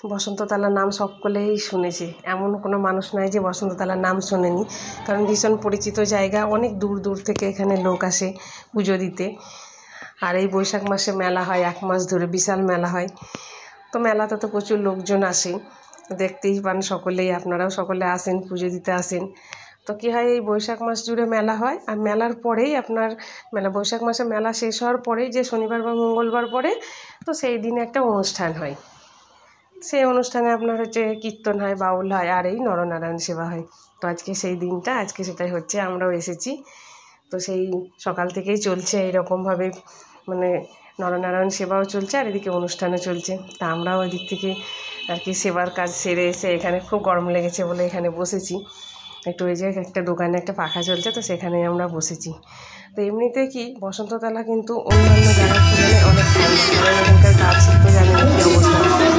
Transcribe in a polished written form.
বসন্ততলার নাম সকলেই শুনেছে, এমন কোনো মানুষ নাই যে বসন্ততলার নাম শোনেনি। কারণ ভীষণ পরিচিত জায়গা, অনেক দূর দূর থেকে এখানে লোক আসে পুজো দিতে। আর এই বৈশাখ মাসে মেলা হয়, 1 মাস ধরে বিশাল মেলা হয়। তো মেলাতে তো প্রচুর লোকজন আসে, দেখতেই পান সকলেই, আপনারাও সকলে আসেন, পুজো দিতে আসেন। তো কী হয়, এই বৈশাখ মাস জুড়ে মেলা হয়। আর মেলার পরেই আপনার বৈশাখ মাসে মেলা শেষ হওয়ার পরেই যে শনিবার বা মঙ্গলবার পরে, তো সেই দিনে একটা অনুষ্ঠান হয়। সেই অনুষ্ঠানে আপনার হচ্ছে কীর্তন হয়, বাউল হয়, আর এই নরনারায়ণ সেবা হয়। তো আজকে সেই দিনটা, আজকে সেটাই হচ্ছে, আমরাও এসেছি। তো সেই সকাল থেকেই চলছে এইরকমভাবে, নরনারায়ণ সেবাও চলছে আর এদিকে অনুষ্ঠানও চলছে। তা আমরাও ওই দিক থেকে আর কি সেবার কাজ সেরে এসে এখানে খুব গরম লেগেছে বলে এখানে বসেছি একটু। ওই যে একটা দোকানে একটা পাখা চলছে, তো সেখানে আমরা বসেছি। তো এমনিতে কি বসন্ততলা কিন্তু অন্যান্য জায়গার তুলনায় অনেক ভালো, কারণ এখানকার কাজ তো জানেন কী অবস্থা।